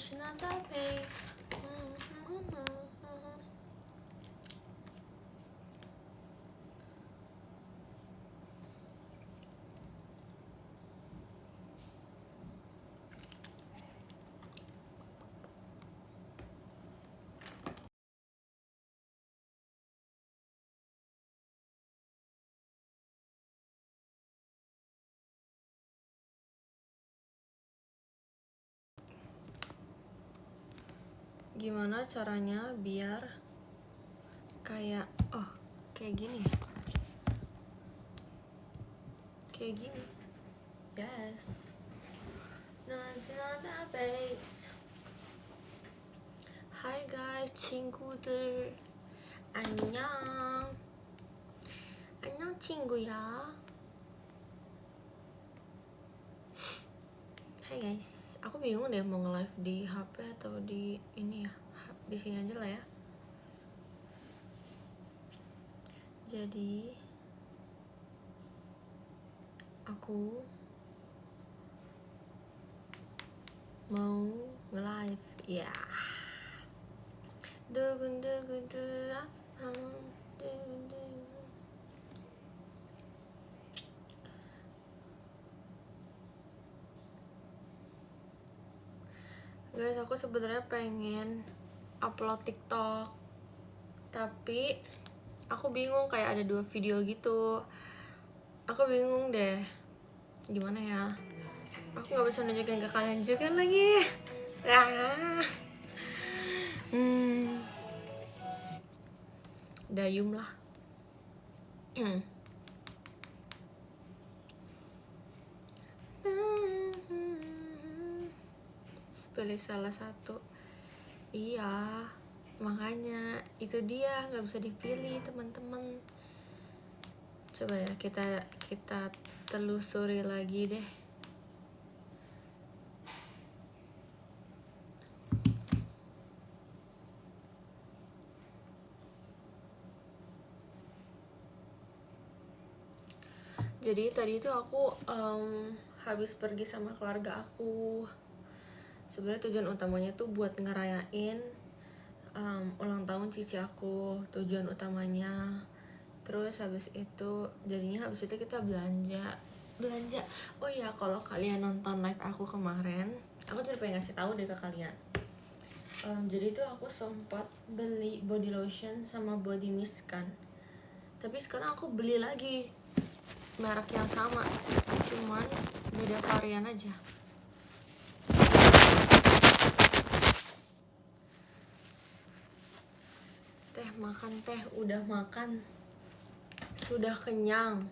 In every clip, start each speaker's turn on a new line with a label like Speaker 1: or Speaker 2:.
Speaker 1: National Database. Gimana caranya biar kayak kayak gini? Kayak gini. Yes. National Database. Hai guys, 친구들. 안녕. 안녕 친구야. Hai guys, aku bingung deh mau nge-live di HP atau di ini ya. Di sini aja lah ya. Jadi aku mau nge-live ya. Dugun dugun Guys, aku sebenarnya pengen upload TikTok, tapi aku bingung, kayak ada 2 video gitu. Aku bingung deh, gimana ya? Aku nggak bisa nunjukin ke kalian juga lagi. Dayum lah. Pilih salah satu. Iya, makanya itu dia nggak bisa dipilih, teman-teman. Coba ya kita telusuri lagi deh. Jadi tadi itu aku habis pergi sama keluarga aku. Sebenarnya tujuan utamanya tuh buat ngerayain ulang tahun cici aku, tujuan utamanya. Terus habis itu kita belanja. Oh iya, kalau kalian nonton live aku kemarin, aku tuh pengen ngasih tahu deh ke kalian. Jadi tuh aku sempat beli body lotion sama body mist kan. Tapi sekarang aku beli lagi merek yang sama, cuman beda varian aja. Udah makan, sudah kenyang.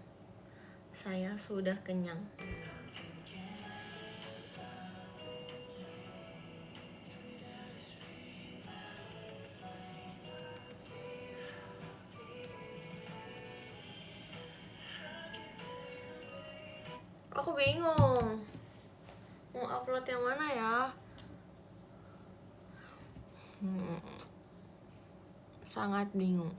Speaker 1: Saya sudah kenyang. Aku bingung mau upload yang mana ya. Sangat bingung.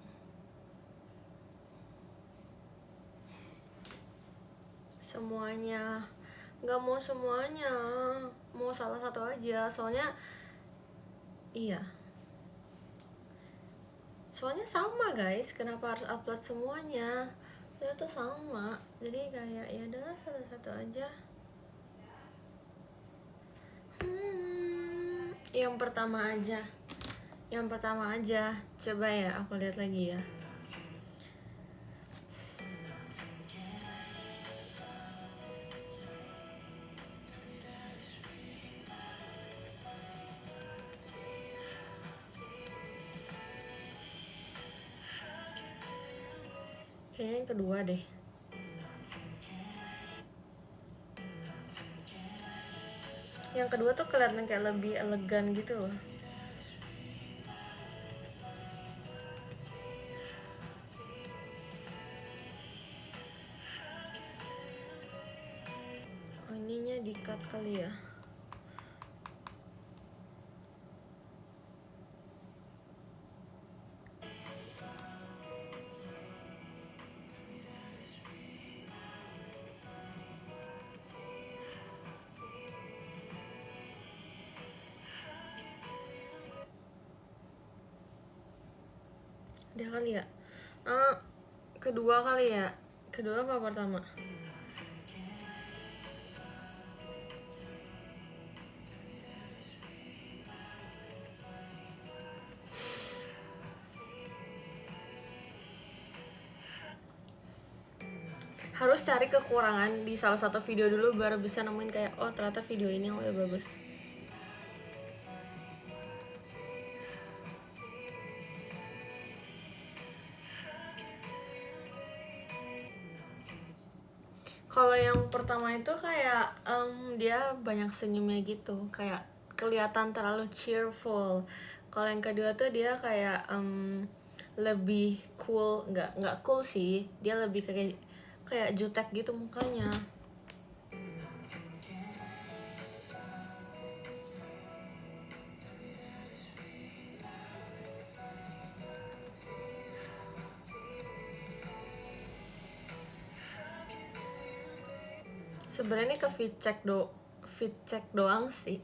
Speaker 1: Semuanya, nggak mau semuanya, mau salah satu aja. Soalnya sama guys. Kenapa harus upload semuanya? Ternyata sama. Jadi kayak ya udah satu-satu aja. Yang pertama aja. Coba ya, aku lihat lagi ya. Kayaknya yang kedua deh. Yang kedua tuh kelihatan kayak lebih elegan gitu loh. Oh, ininya di-cut kali ya. Dia kali ya. Kedua kali ya. Kedua apa pertama? Harus cari kekurangan di salah satu video dulu baru bisa nemuin kayak oh ternyata video ini yang lebih bagus. Kalau yang pertama itu kayak dia banyak senyumnya gitu, kayak kelihatan terlalu cheerful. Kalau yang kedua tuh dia kayak lebih cool, nggak cool sih, dia lebih kayak jutek gitu mukanya. Sebenarnya ke fit check doang sih.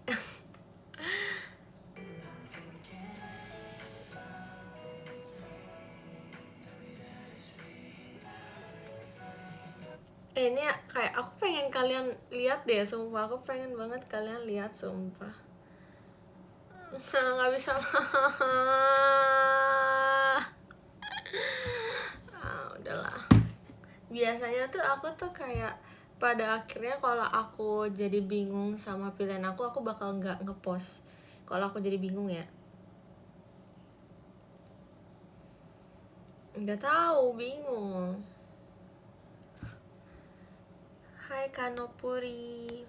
Speaker 1: Ini kayak aku pengen kalian lihat deh, sumpah aku pengen banget kalian lihat, sumpah. Nggak bisa. Udahlah. Biasanya tuh aku tuh kayak pada akhirnya kalau aku jadi bingung sama pilihan aku bakal nggak ngepost. Kalau aku jadi bingung ya, nggak tahu, bingung. Hai Kanopuri.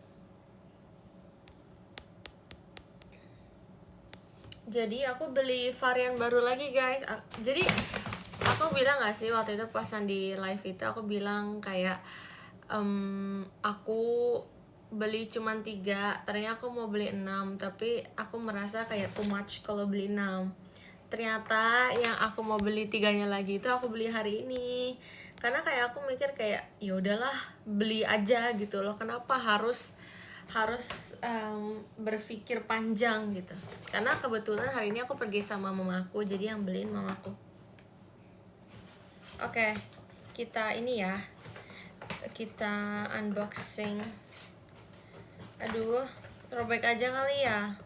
Speaker 1: Jadi aku beli varian baru lagi guys. Jadi aku bilang gak sih waktu itu pas di live itu aku bilang kayak aku beli cuman 3, ternyata aku mau beli 6, tapi aku merasa kayak too much kalau beli 6. Ternyata yang aku mau beli 3-nya lagi itu aku beli hari ini. Karena kayak aku mikir kayak ya udahlah beli aja gitu loh. Kenapa harus berpikir panjang gitu. Karena kebetulan hari ini aku pergi sama mamaku, jadi yang beliin mamaku. Oke, kita ini ya, kita unboxing. Aduh, robek aja kali ya.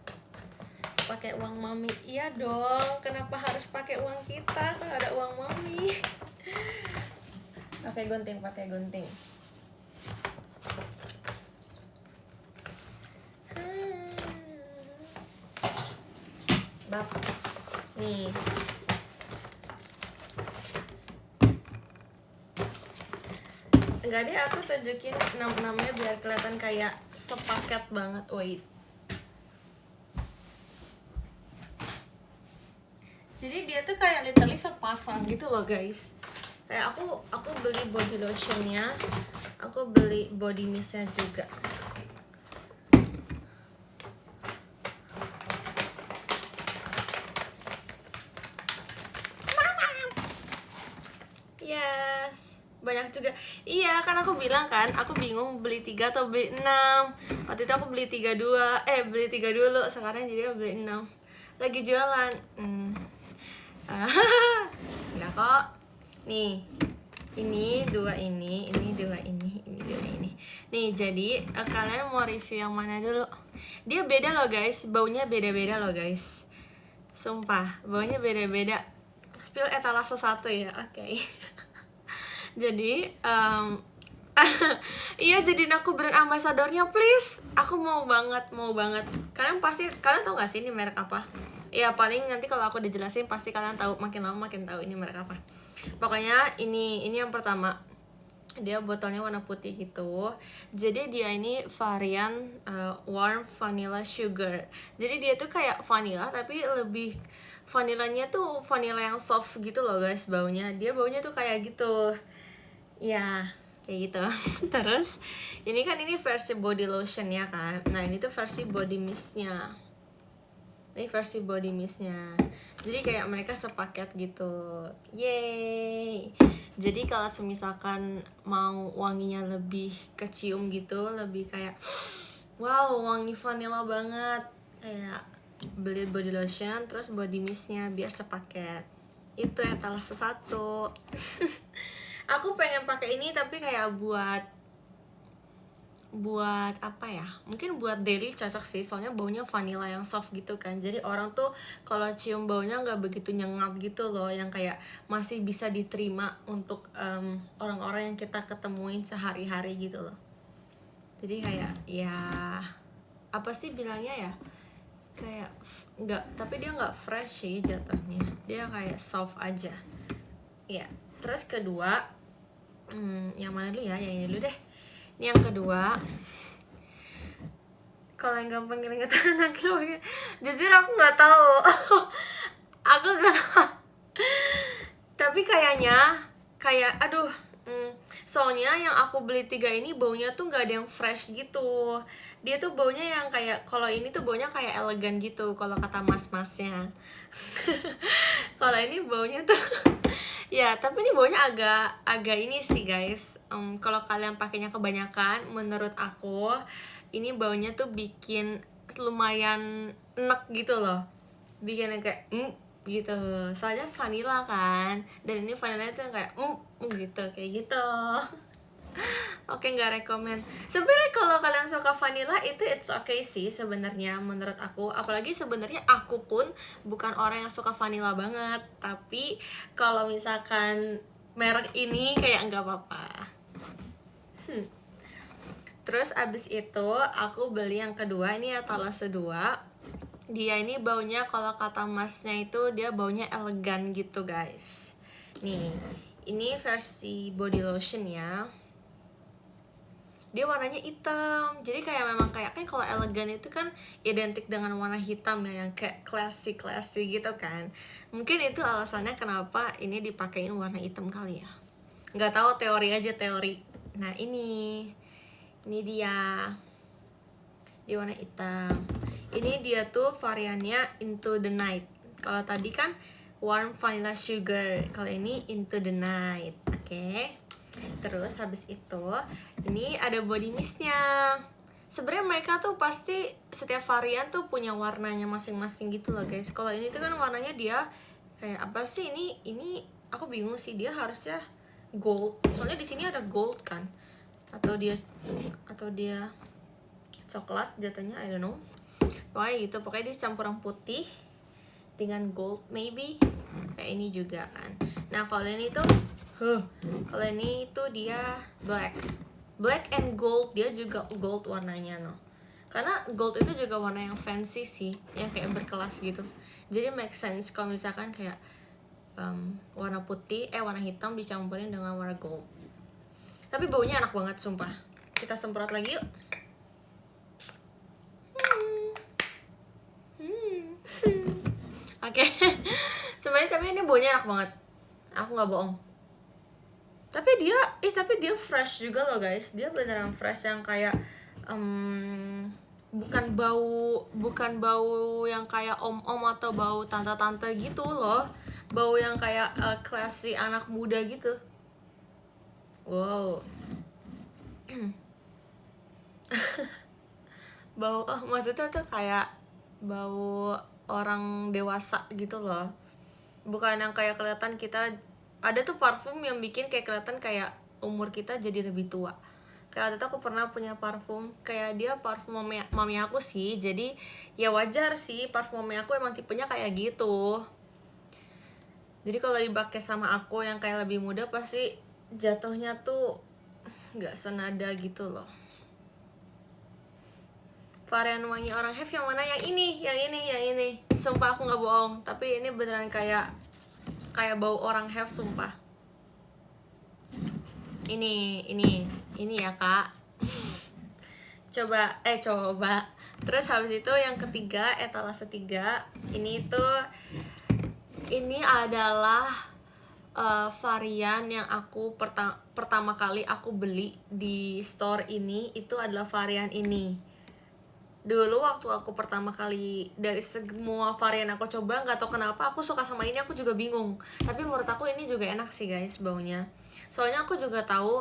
Speaker 1: Pakai uang mami. Iya dong, kenapa harus pakai uang kita kalau ada uang mami? Pakai gunting. Bab. Nih. Enggak deh, aku tunjukin namanya biar kelihatan kayak sepaket banget. Wait. Jadi dia tuh kayak literally sepasang gitu loh guys. Kayak aku beli body lotionnya, aku beli body mistnya juga. Yes, banyak juga. Iya kan aku bilang kan, aku bingung beli 3 atau beli 6. Waktu itu aku beli 32, beli 3 dulu, sekarang jadi aku beli 6. Lagi jualan. Enggak kok. Nih. Ini 2 ini 2 ini 2 ini. Nih, jadi kalian mau review yang mana dulu? Dia beda loh guys, baunya beda-beda loh guys. Sumpah, baunya beda-beda. Spill etalase 1 ya, oke. Jadi iya, jadiin aku brand ambasadornya please. Aku mau banget. Kalian tahu gak sih ini merek apa? Ya paling nanti kalau aku udah jelasin pasti kalian tahu, makin lama makin tahu ini merek apa. Pokoknya ini yang pertama. Dia botolnya warna putih gitu. Jadi dia ini varian warm vanilla sugar. Jadi dia tuh kayak vanilla tapi lebih vanilanya tuh vanilla yang soft gitu loh guys baunya. Dia baunya tuh kayak gitu. Ya, kayak gitu. Terus ini versi body lotion ya kan. Nah, ini tuh versi body mistnya. Ini versi body mistnya. Jadi kayak mereka sepaket gitu. Yeay. Jadi kalau misalkan mau wanginya lebih kecium gitu, lebih kayak wow, wangi vanilla banget, kayak beli body lotion terus body mistnya biar sepaket. Itu etalase 1. Aku pengen pakai ini tapi kayak buat apa ya, mungkin buat daily cocok sih, soalnya baunya vanilla yang soft gitu kan, jadi orang tuh kalau cium baunya nggak begitu nyengat gitu loh, yang kayak masih bisa diterima untuk orang-orang yang kita ketemuin sehari-hari gitu loh. Jadi kayak ya apa sih bilangnya ya, kayak nggak, tapi dia nggak fresh sih jatuhnya, dia kayak soft aja ya. Terus kedua, yang mana dulu ya, yang ini dulu deh. Ini yang kedua, kalau yang gampang keringetan lagi, jujur aku nggak tahu. Aku nggak tahu. Tapi kayaknya kayak aduh, soalnya yang aku beli 3 ini baunya tuh nggak ada yang fresh gitu. Dia tuh baunya yang kayak, kalau ini tuh baunya kayak elegan gitu kalau kata mas-masnya. Kalau ini baunya tuh ya, tapi ini baunya agak ini sih guys. Kalau kalian pakainya kebanyakan, menurut aku ini baunya tuh bikin lumayan enak gitu loh, bikin kayak gitu. Soalnya vanilla kan, dan ini vanilla tuh kayak gitu, kayak gitu. Oke, nggak rekomen. Sebenarnya kalau kalian suka vanilla itu it's okay sih sebenarnya menurut aku. Apalagi sebenarnya aku pun bukan orang yang suka vanilla banget. Tapi kalau misalkan merek ini kayak nggak apa-apa. Terus abis itu aku beli yang kedua, ini etalase 2. Dia ini baunya kalau kata masnya itu dia baunya elegan gitu guys. Nih, ini versi body lotion ya. Dia warnanya hitam, jadi kayak memang kayak kan kalau elegan itu kan identik dengan warna hitam ya, yang kayak classy gitu kan. Mungkin itu alasannya kenapa ini dipakein warna hitam kali ya, nggak tahu, teori aja, teori. Nah ini dia warna hitam. Ini dia tuh variannya Into the Night. Kalau tadi kan Warm Vanilla Sugar, kalau ini Into the Night. Oke. Terus habis itu ini ada body mistnya. Sebenarnya mereka tuh pasti setiap varian tuh punya warnanya masing-masing gitu loh guys. Kalau ini tuh kan warnanya dia kayak apa sih, ini aku bingung sih, dia harusnya gold. Soalnya di sini ada gold kan. Atau dia coklat jatuhnya, I don't know. Pokoknya gitu, pokoknya dia campuran putih dengan gold maybe. Kayak ini juga kan. Nah, kalau ini tuh kalau ini tuh dia black and gold, dia juga gold warnanya no. Karena gold itu juga warna yang fancy sih, yang kayak berkelas gitu. Jadi make sense kalau misalkan kayak warna putih, warna hitam dicampurin dengan warna gold. Tapi baunya enak banget sumpah. Kita semprot lagi yuk. Oke. Sebenarnya tapi ini baunya enak banget. Aku nggak bohong. Tapi dia fresh juga loh guys. Dia beneran fresh yang kayak bukan bau yang kayak om-om atau bau tante-tante gitu loh. Bau yang kayak classy anak muda gitu. Wow. Bau maksudnya tuh kayak bau orang dewasa gitu loh. Bukan yang kayak kelihatan kita, ada tuh parfum yang bikin kayak kelihatan kayak umur kita jadi lebih tua. Kayak waktu itu aku pernah punya parfum, kayak dia parfum mami aku sih. Jadi ya wajar sih, parfum mami aku emang tipenya kayak gitu. Jadi kalau dipakai sama aku yang kayak lebih muda, pasti jatuhnya tuh nggak senada gitu loh. Varian wangi orang have yang mana? Yang ini. Sumpah aku nggak bohong. Tapi ini beneran kayak bau orang have, sumpah. Ini ya kak. Coba. Terus habis itu yang ketiga, etalase 3. Ini adalah varian yang aku pertama kali aku beli di store ini. Itu adalah varian ini. Dulu waktu aku pertama kali, dari semua varian aku coba, nggak tahu kenapa aku suka sama ini, aku juga bingung. Tapi menurut aku ini juga enak sih guys baunya. Soalnya aku juga tahu,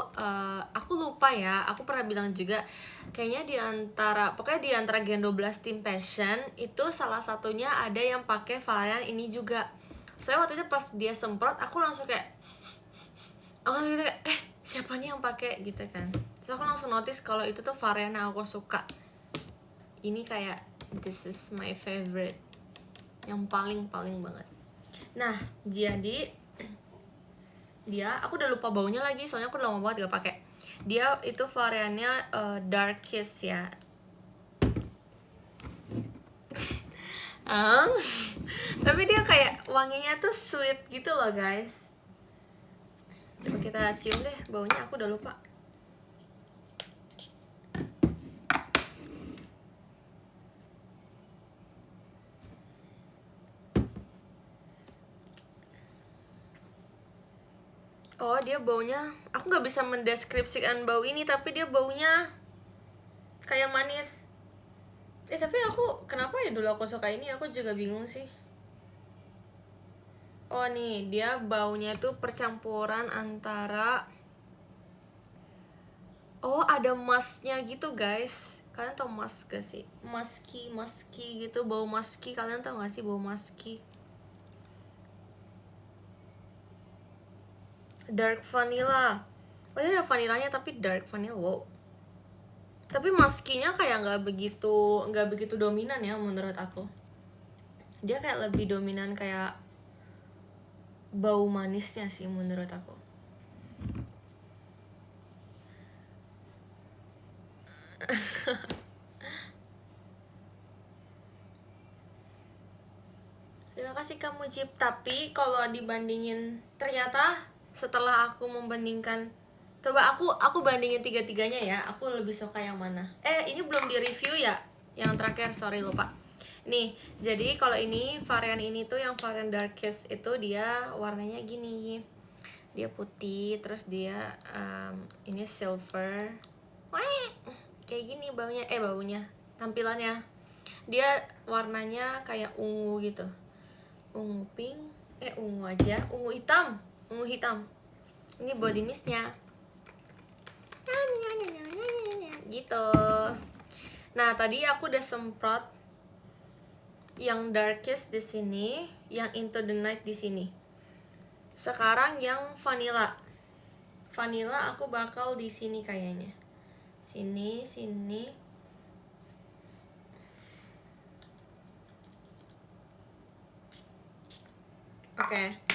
Speaker 1: aku lupa ya, aku pernah bilang juga kayaknya di antara Gen 12 Team Passion itu salah satunya ada yang pakai varian ini juga. Soalnya waktu itu pas dia semprot aku langsung kayak siapa nih yang pakai gitu kan. Terus aku langsung notice kalau itu tuh varian yang aku suka. Ini kayak this is my favorite, yang paling banget. Nah jadi dia, aku udah lupa baunya lagi soalnya aku udah lama banget gak pakai. Dia itu variannya Dark Kiss ya. Tapi dia kayak wanginya tuh sweet gitu loh guys. Coba kita cium deh baunya, aku udah lupa. Oh dia baunya, aku nggak bisa mendeskripsikan bau ini, tapi dia baunya kayak manis. Tapi aku kenapa ya dulu aku suka ini, aku juga bingung sih. Oh nih, dia baunya tuh percampuran antara, oh ada musknya gitu guys. Kalian tau musk gak sih? Musky gitu, bau musky. Kalian tau gak sih bau musky? Dark vanilla. Oh dia ada vanillanya tapi dark vanilla, wow. Tapi musky-nya kayak nggak begitu dominan ya menurut aku. Dia kayak lebih dominan kayak bau manisnya sih menurut aku. Terima kasih kamu Jeep. Tapi kalau dibandingin, ternyata setelah aku membandingkan, coba aku bandingin tiga-tiganya ya, aku lebih suka yang mana. Ini belum di review ya, yang terakhir, sorry lupa. Nih, jadi kalau ini varian ini tuh yang varian Darkest itu dia warnanya gini. Dia putih, terus dia ini silver. Kayak gini baunya, tampilannya. Dia warnanya kayak ungu gitu. Ungu pink, ungu aja, ungu hitam. Ini body mistnya gitu. Nah tadi aku udah semprot yang Darkest di sini, yang Into the Night di sini. Sekarang yang vanilla aku bakal di sini kayaknya. Sini. Oke.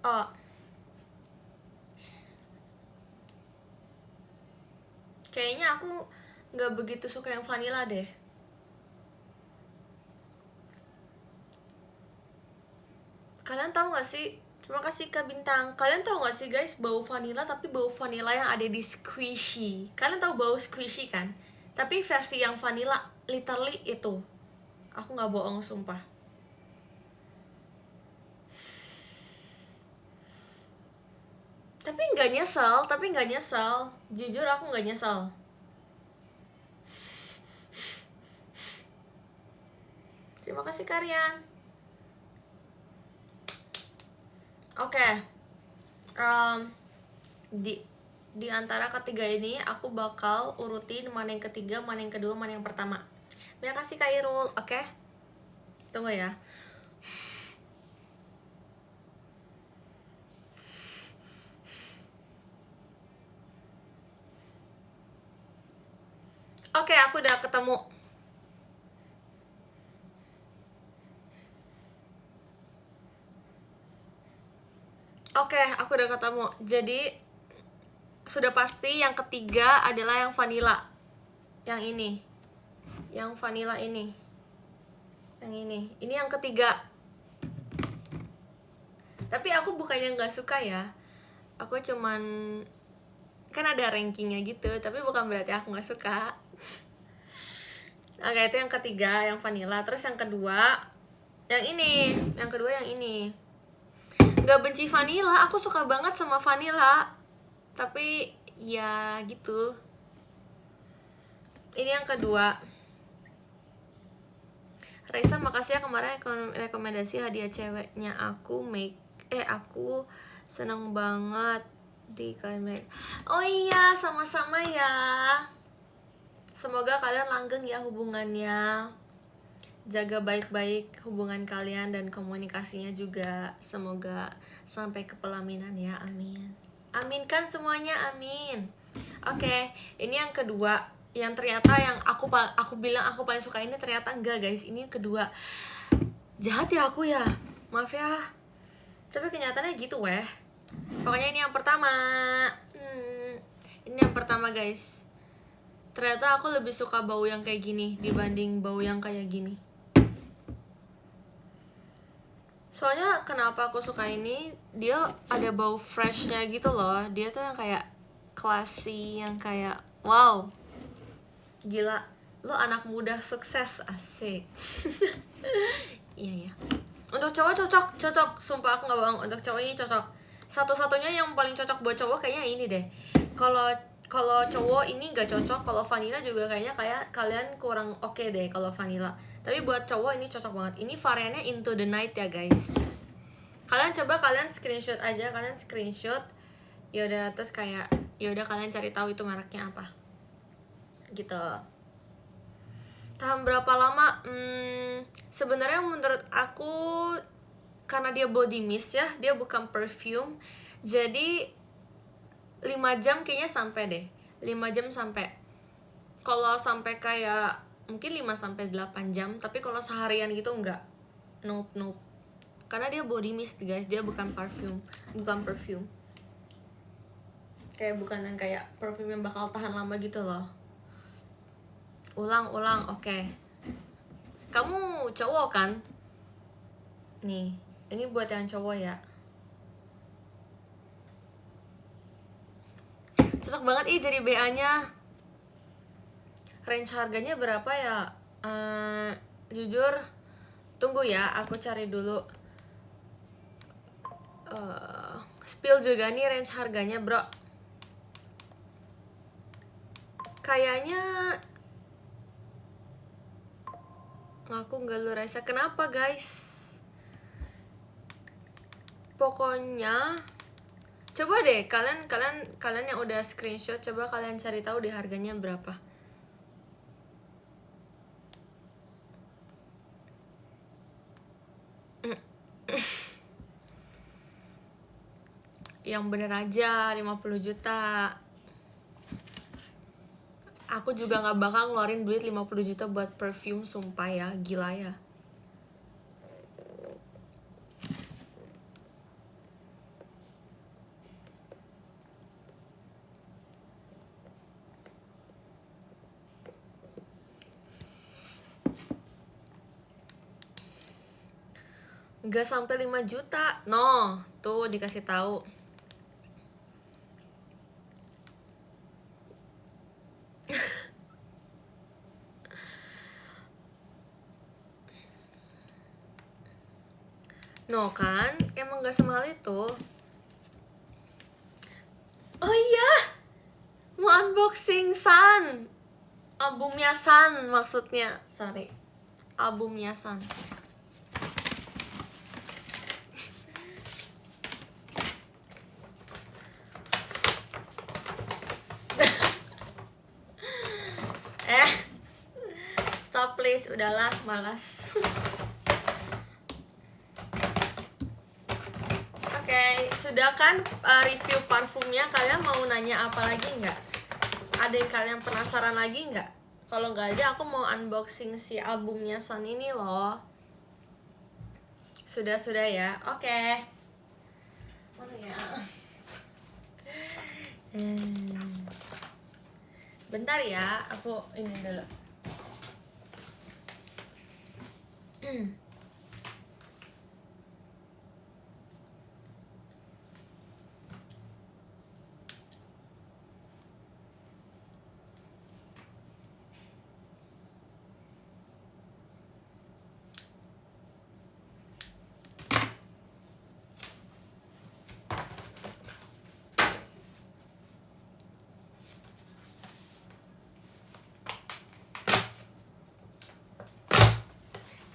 Speaker 1: Oh. Kayaknya aku nggak begitu suka yang vanilla deh. Kalian tahu nggak sih? Terima kasih Kak Bintang. Kalian tahu nggak sih guys, bau vanilla tapi bau vanilla yang ada di squishy. Kalian tahu bau squishy kan? Tapi versi yang vanilla literally itu. Aku nggak bohong sumpah. Tapi nggak nyesel. Jujur aku nggak nyesel. Terima kasih Karyan. Oke. Di antara ketiga ini aku bakal urutin mana yang ketiga, mana yang kedua, mana yang pertama. Terima kasih Kak Irul. Oke. Tunggu ya. Oke, aku udah ketemu. Oke, aku udah ketemu. Jadi sudah pasti yang ketiga adalah yang vanilla. Yang ini. Yang vanilla ini. Yang ini. Ini yang ketiga. Tapi aku bukannya nggak suka ya. Aku cuman, kan ada rankingnya gitu, tapi bukan berarti aku nggak suka. Oke, itu yang ketiga, yang vanilla. Terus yang kedua, yang ini. Yang kedua yang ini. Gak benci vanilla, aku suka banget sama vanilla. Tapi ya gitu. Ini yang kedua. Raisa, makasih ya kemarin rekomendasi hadiah ceweknya aku aku seneng banget di kain make. Oh iya, sama-sama ya. Semoga kalian langgeng ya hubungannya. Jaga baik-baik hubungan kalian dan komunikasinya juga. Semoga sampai ke pelaminan ya, amin. Aminkan semuanya, amin. Oke, ini yang kedua. Yang ternyata yang aku bilang aku paling suka ini ternyata enggak guys. Ini yang kedua. Jahat ya aku ya, maaf ya. Tapi kenyataannya gitu weh. Pokoknya ini yang pertama. Ini yang pertama guys. Ternyata aku lebih suka bau yang kayak gini dibanding bau yang kayak gini. Soalnya kenapa aku suka ini, dia ada bau freshnya gitu loh. Dia tuh yang kayak classy, yang kayak wow, gila, lo anak muda sukses, asik. Iya ya. Untuk cowok cocok, sumpah aku nggak bohong. Untuk cowok ini cocok. Satu-satunya yang paling cocok buat cowok kayaknya ini deh. Kalau cowok ini nggak cocok, kalau vanilla juga kayaknya kayak kalian kurang oke deh kalau vanilla. Tapi buat cowok ini cocok banget. Ini variannya Into the Night ya guys. Kalian screenshot aja, Yaudah terus kayak yaudah kalian cari tahu itu mereknya apa. Gitu. Tahan berapa lama? Sebenarnya menurut aku karena dia body mist ya, dia bukan perfume. Jadi 5 jam kayaknya sampai deh. 5 jam sampai. Kalau sampai kayak mungkin 5 sampai 8 jam, tapi kalau seharian gitu enggak. Nope. Karena dia body mist guys, dia bukan perfume. Kayak bukan yang kayak perfume yang bakal tahan lama gitu loh. Ulang, oke. Kamu cowok kan? Nih, ini buat yang cowok ya. Cocok banget jadi BA-nya. Range harganya berapa ya? Jujur, tunggu ya, aku cari dulu. Spill juga nih range harganya, bro. Kayaknya ngaku nggak lu rasa. Kenapa guys? Pokoknya coba deh kalian yang udah screenshot, coba kalian cari tahu deh harganya berapa. Yang bener aja 50 juta. Aku juga gak bakal ngeluarin duit 50 juta buat perfume, sumpah ya, gila ya. Gak sampai 5 juta. No, tuh dikasih tahu. No kan, emang gak semahal itu. Oh iya, mau unboxing Sun. Albumnya Sun maksudnya, sorry. Albumnya Sun. Stop please, udahlah, malas. Oke, sudah kan review parfumnya? Kalian mau nanya apa lagi nggak? Ada yang kalian penasaran lagi nggak? Kalau nggak ada, aku mau unboxing si albumnya Sun ini loh. Sudah ya, oke. Mana ya? Bentar ya, aku ini dulu.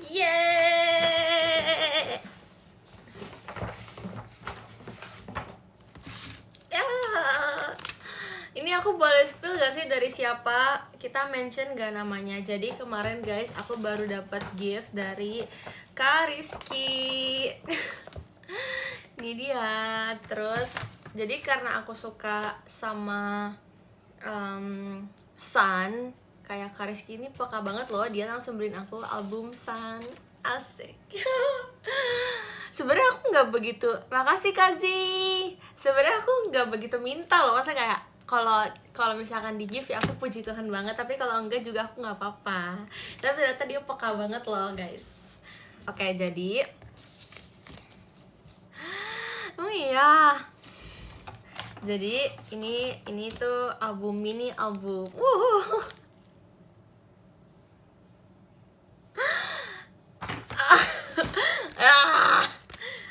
Speaker 1: Yeay! Ya, ini aku boleh spill gak sih dari siapa? Kita mention gak namanya. Jadi kemarin guys aku baru dapat gift dari Kak Rizky. Ini dia. Terus jadi karena aku suka sama Sun, kayak Kak Rizky ini peka banget loh. Dia langsung beliin aku album Sun. Asik. Sebenarnya aku nggak begitu, makasih Kazi. Sebenarnya aku nggak begitu minta loh, masa kayak kalau misalkan di gift ya aku puji Tuhan banget, tapi kalau enggak juga aku nggak apa-apa. Tapi ternyata dia peka banget loh guys. Oke, jadi oh iya, jadi ini tuh album, mini album.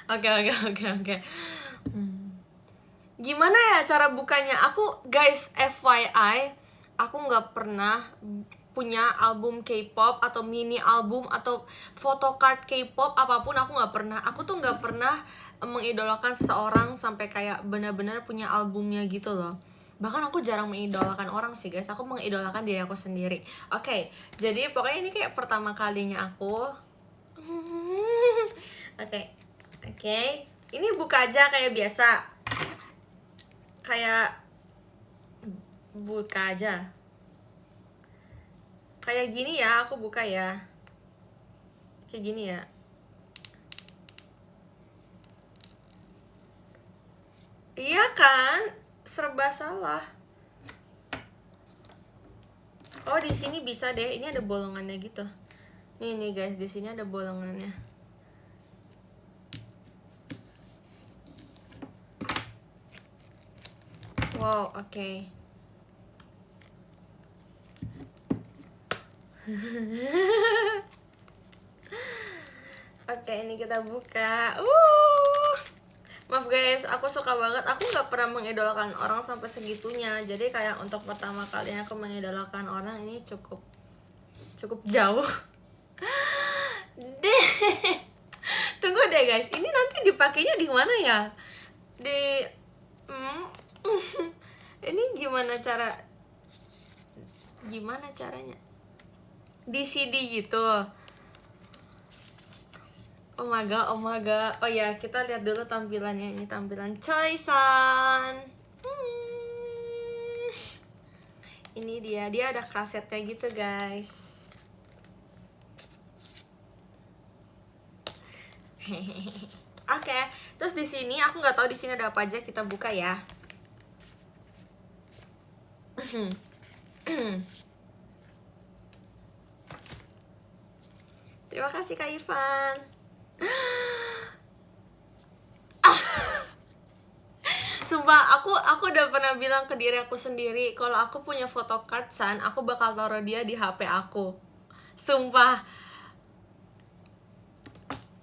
Speaker 1: Oke. Gimana ya cara bukanya? Aku guys, FYI, aku nggak pernah punya album K-pop atau mini album atau photocard K-pop apapun. Aku nggak pernah. Aku tuh nggak pernah mengidolakan seseorang sampai kayak benar-benar punya albumnya gitu loh. Bahkan aku jarang mengidolakan orang sih guys. Aku mengidolakan diri aku sendiri. Oke, jadi pokoknya ini kayak pertama kalinya aku. Oke. Ini buka aja kayak biasa. Kayak buka aja. Kayak gini ya, aku buka ya. Kayak gini ya. Iya kan? Serba salah. Oh, di sini bisa deh. Ini ada bolongannya gitu. Nih guys, di sini ada bolongannya. Wow, oke. Oke, ini kita buka. Maaf guys, aku suka banget. Aku nggak pernah mengidolakan orang sampai segitunya. Jadi kayak untuk pertama kalinya aku mengidolakan orang ini cukup jauh. Deh. Tunggu deh guys, ini nanti dipakainya di mana ya? Ini gimana caranya? Di CD gitu. Oh my god. Oh ya, kita lihat dulu tampilannya. Ini tampilan Choi-san. Ini dia ada kasetnya gitu guys. Oke, terus di sini aku nggak tahu di sini ada apa aja. Kita buka ya. Terima kasih Kak Irfan. Sumpah, aku udah pernah bilang ke diri aku sendiri kalau aku punya photocard Sun, aku bakal taruh dia di HP aku. Sumpah.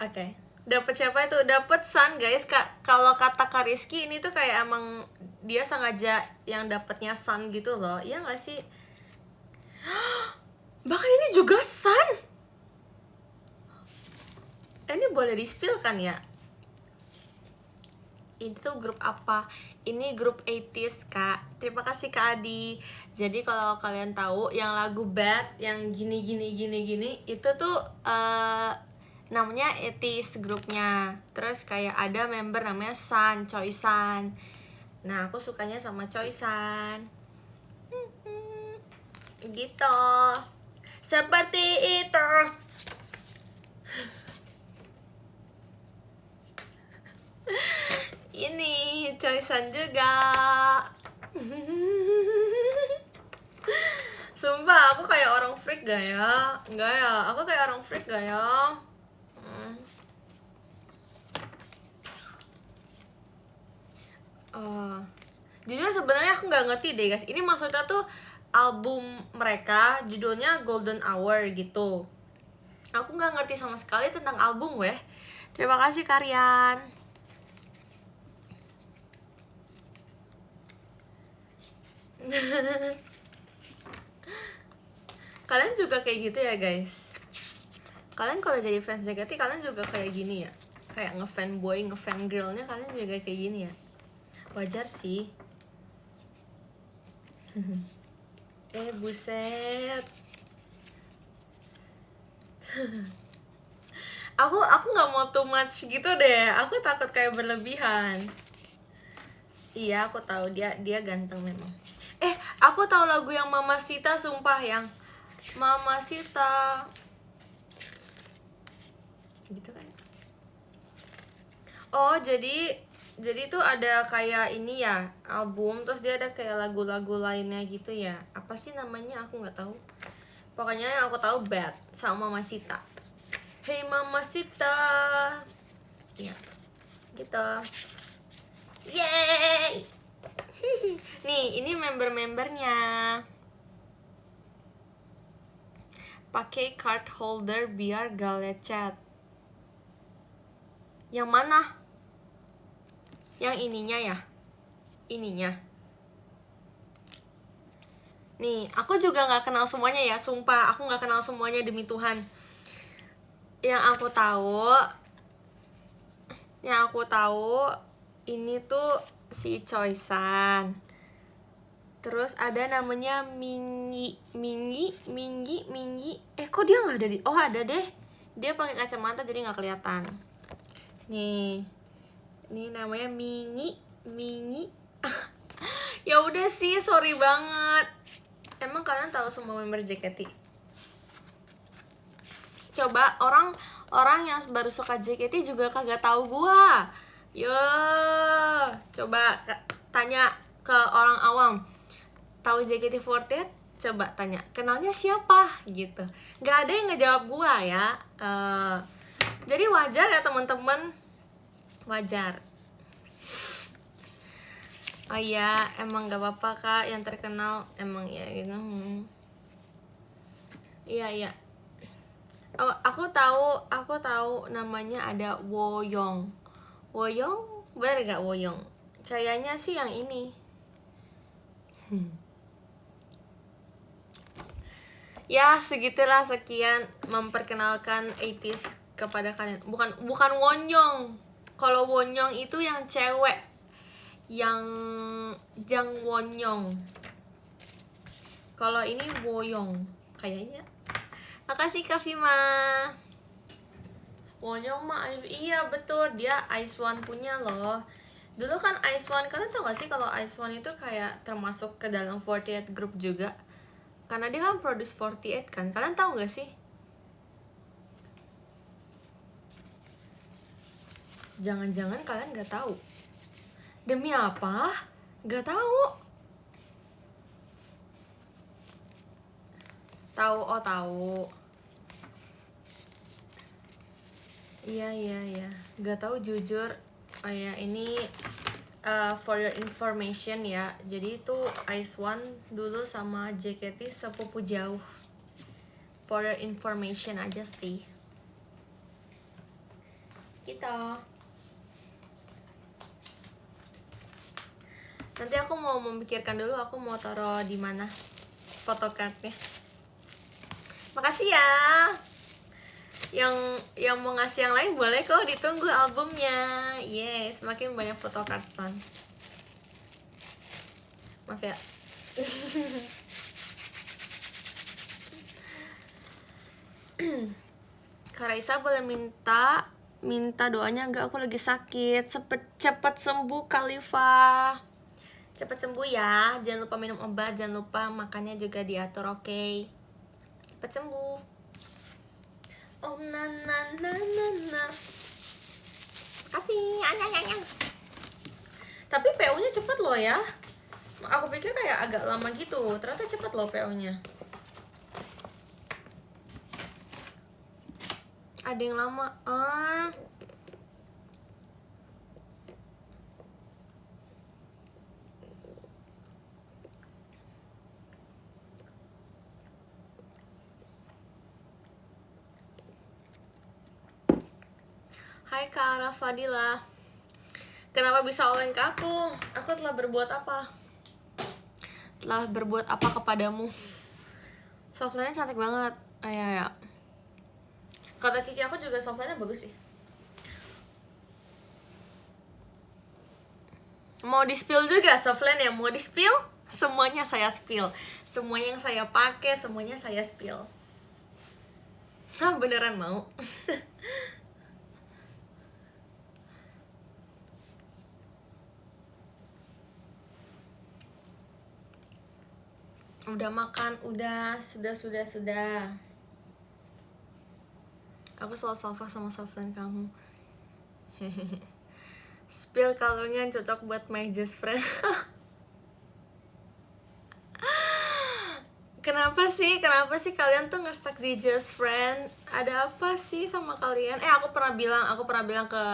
Speaker 1: Oke. Dapat siapa itu? Dapat Sun guys. Kalau kata Kak Rizky ini tuh kayak emang dia sengaja yang dapatnya Sun gitu loh. Iya nggak sih? Bahkan ini juga Sun. Ini boleh di-spill kan ya? Itu grup apa? Ini grup 80s Kak. Terima kasih Kak Adi. Jadi kalau kalian tahu yang lagu Bad yang gini itu tuh namanya 80s grupnya. Terus kayak ada member namanya Sun, Choi-san. Nah aku sukanya sama Choi-san. Gitu. Seperti itu. Ini Choi-san juga. Sumpah aku kayak orang freak gak ya? Enggak ya, aku kayak orang freak gak ya? Jujur sebenarnya aku nggak ngerti deh guys. Ini maksudnya tuh album mereka judulnya Golden Hour gitu. Aku nggak ngerti sama sekali tentang album weh. Terima kasih Karyan. Kalian juga kayak gitu ya guys? Kalian kalau jadi fans JKT kalian juga kayak gini ya? Kayak ngefanboy, ngefangirlnya kalian juga kayak gini ya? Wajar sih. Buset. aku nggak mau too much gitu deh, aku takut kayak berlebihan. Iya, aku tahu dia ganteng memang. Aku tahu lagu yang Mamacita, sumpah, yang Mamacita gitu kan. Oh, jadi tuh ada kayak ini ya, album, terus dia ada kayak lagu-lagu lainnya gitu ya. Apa sih namanya, aku nggak tahu. Pokoknya yang aku tahu Bad sama Mamacita. Hey Mamacita. Ya, gitu. Yeay. Nih, ini member-membernya. Pakai card holder biar gak lecet. Yang mana? Yang ininya ya? Ininya. Nih, aku juga gak kenal semuanya ya, sumpah. Aku gak kenal semuanya demi Tuhan. Yang aku tahu ini tuh si Choi-san. Terus ada namanya Mingi. Kok dia nggak ada di? Oh, ada deh. Dia pakai kacamata jadi nggak kelihatan. Nih namanya Mingi. Ya udah sih, sorry banget. Emang kalian tahu semua member JKT? Coba orang yang baru suka JKT juga kagak tahu gua. Yo, coba tanya ke orang awam. Tahu JKT48? Coba tanya, kenalnya siapa gitu. Nggak ada yang ngejawab gua ya. Jadi wajar ya teman-teman, wajar. Oh iya, emang nggak apa-apa kak, yang terkenal emang ya gitu. Iya. Oh, aku tahu namanya ada Woyong. Bener gak Woyong? Kayaknya sih yang ini. Ya, segitulah, sekian memperkenalkan 80s kepada kalian. Bukan Wonyong. Kalau Wonyong itu yang cewek. Yang Jang Wonyong. Kalau ini Woyong kayaknya. Makasih Kak Fima. Wonyong mah iya betul, dia Ice One punya loh. Dulu kan Ice One, kalian tau gak sih kalau Ice One itu kayak termasuk ke dalam 48 group juga? Karena dia kan produce 48 kan. Kalian tahu gak sih? Jangan-jangan kalian gak tahu. Demi apa? Gak tahu. Tahu, oh tahu. Iya. Gak tahu jujur. Oh ya, ini for your information ya. Jadi itu Ice One dulu sama JKT sepupu jauh. For your information aja sih. Gitu. Nanti aku mau memikirkan dulu aku mau taruh di mana photocardnya. Makasih ya. Yang mau ngasih yang lain boleh kok, ditunggu albumnya. Yes, semakin banyak photocard son. Maaf ya. Kak Raisa boleh minta doanya enggak? Aku lagi sakit. Cepet sembuh Khalifa. Cepet sembuh ya. Jangan lupa minum obat, jangan lupa makannya juga diatur, oke? Cepet sembuh. Oh na. Makasih. Anyang. Tapi PO-nya cepet loh ya. Aku pikir kayak agak lama gitu. Ternyata cepet loh PO-nya. Ada yang lama. Hai Kak Ara Fadila. Kenapa bisa oleng ke aku? Aku telah berbuat apa? Telah berbuat apa kepadamu? Softline-nya cantik banget. Ya. Kata Cici aku juga softline-nya bagus sih. Mau di-spill juga softline ya? Mau di-spill? Semuanya saya spill, semuanya yang saya pakai, semuanya saya spill. Nah, beneran mau? Udah makan, udah, sudah. Aku selalu salva sama softline kamu. Spill kalungnya cocok buat my just friend. Kenapa sih kalian tuh nge-stuck di just friend? Ada apa sih sama kalian? Aku pernah bilang ke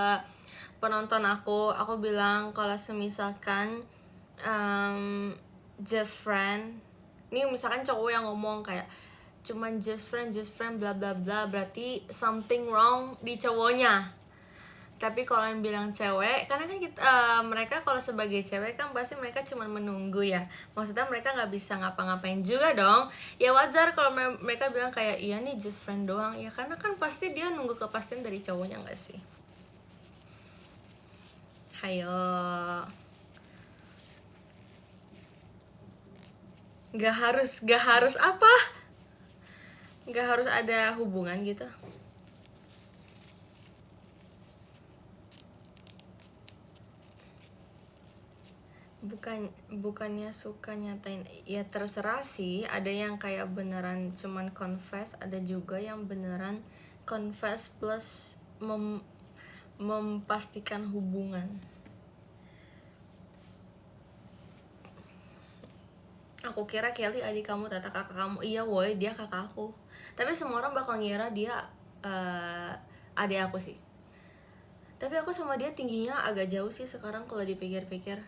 Speaker 1: penonton aku bilang kalau semisalkan just friend, ini misalkan cowok yang ngomong kayak cuman just friend bla bla bla, berarti something wrong di cowoknya. Tapi kalau yang bilang cewek, karena kan mereka kalau sebagai cewek kan pasti mereka cuma menunggu ya, maksudnya mereka nggak bisa ngapa-ngapain juga dong. Ya wajar kalau mereka bilang kayak iya nih just friend doang ya, karena kan pasti dia nunggu kepastian dari cowoknya, nggak sih? Hayo, nggak harus apa, nggak harus ada hubungan gitu. Bukannya suka nyatain, ya terserah sih. Ada yang kayak beneran cuman confess, ada juga yang beneran confess plus memastikan hubungan. Aku kira Kelly adik kamu, Tata kakak kamu. Iya woi, dia kakak aku. Tapi semua orang bakal ngira dia adik aku sih. Tapi aku sama dia tingginya agak jauh sih sekarang kalau dipikir-pikir.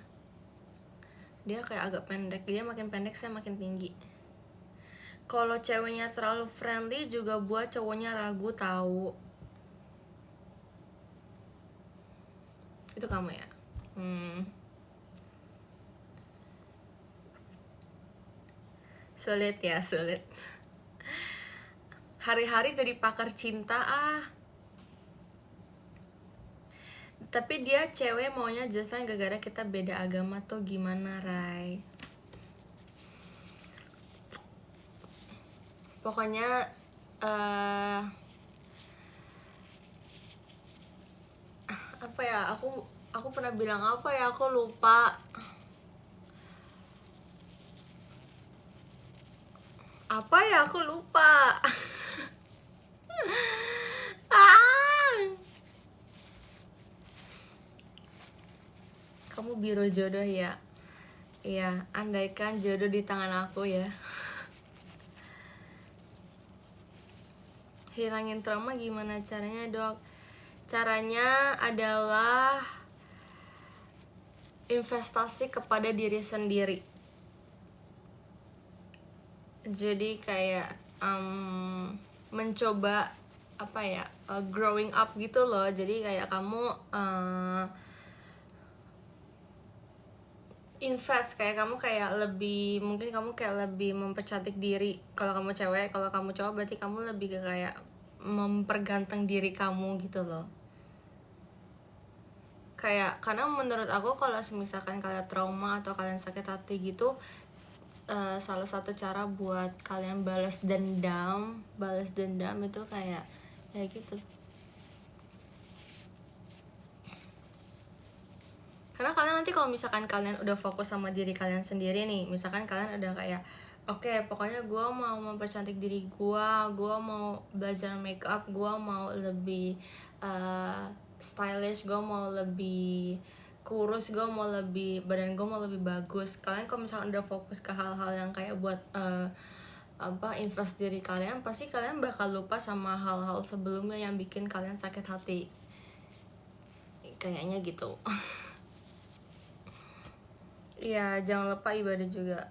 Speaker 1: Dia kayak agak pendek, dia makin pendek, saya makin tinggi. Kalau ceweknya terlalu friendly juga buat cowoknya ragu tahu. Itu kamu ya? Sulit ya, sulit. Hari-hari jadi pakar cinta Tapi dia cewek maunya just friend gara-gara kita beda agama tuh gimana, Rai? Pokoknya apa ya, aku pernah bilang apa ya, aku lupa. Apa ya, aku lupa. Kamu biro jodoh ya? Iya, andaikan jodoh di tangan aku ya. Hilangin trauma gimana caranya, Dok? Caranya adalah investasi kepada diri sendiri. Jadi kayak mencoba apa ya, growing up gitu loh. Jadi kayak kamu invest, kayak kamu kayak lebih, mungkin kamu kayak lebih mempercantik diri. Kalau kamu cewek, kalau kamu cowok berarti kamu lebih ke kayak memperganteng diri kamu gitu loh. Kayak karena menurut aku kalau misalkan kalian trauma atau kalian sakit hati gitu, salah satu cara buat kalian balas dendam itu kayak gitu. Karena kalian nanti kalau misalkan kalian udah fokus sama diri kalian sendiri nih, misalkan kalian udah kayak oke, pokoknya gue mau mempercantik diri gue mau belajar make up, gue mau lebih stylish, gue mau lebih kurus, gue mau lebih, badan gue mau lebih bagus. Kalian kalau misalkan udah fokus ke hal-hal yang kayak buat invest diri kalian, pasti kalian bakal lupa sama hal-hal sebelumnya yang bikin kalian sakit hati. Kayaknya gitu. Iya, jangan lupa ibadah juga.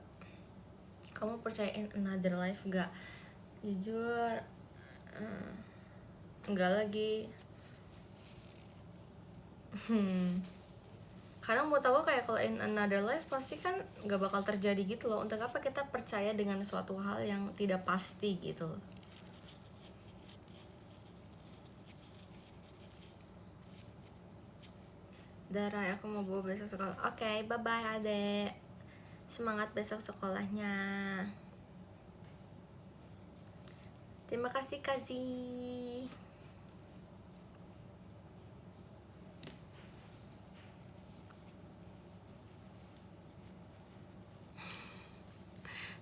Speaker 1: Kamu percaya in another life gak? Jujur enggak lagi. Karena menurut aku kayak kalau in another life pasti kan gak bakal terjadi gitu loh. Untuk apa kita percaya dengan suatu hal yang tidak pasti gitu loh. Darai, aku mau bawa besok sekolah. Oke, bye-bye adek. Semangat besok sekolahnya. Terima kasih Kazi.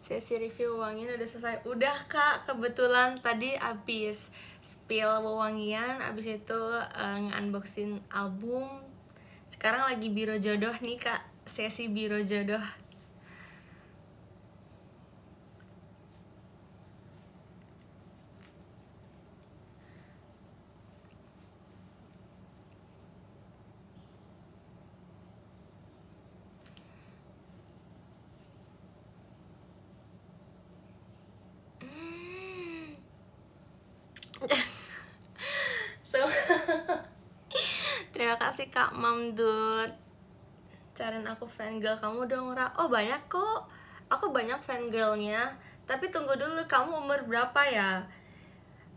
Speaker 1: Sesi review wewangian udah selesai. Udah kak, kebetulan tadi abis spill wewangian, abis itu nge-unboxing album. Sekarang lagi biro jodoh nih kak, sesi biro jodoh. So, terima kasih Kak Mamdut. Cariin aku fangirl kamu dong, Ra. Oh banyak kok, aku banyak fangirlnya. Tapi tunggu dulu, kamu umur berapa ya?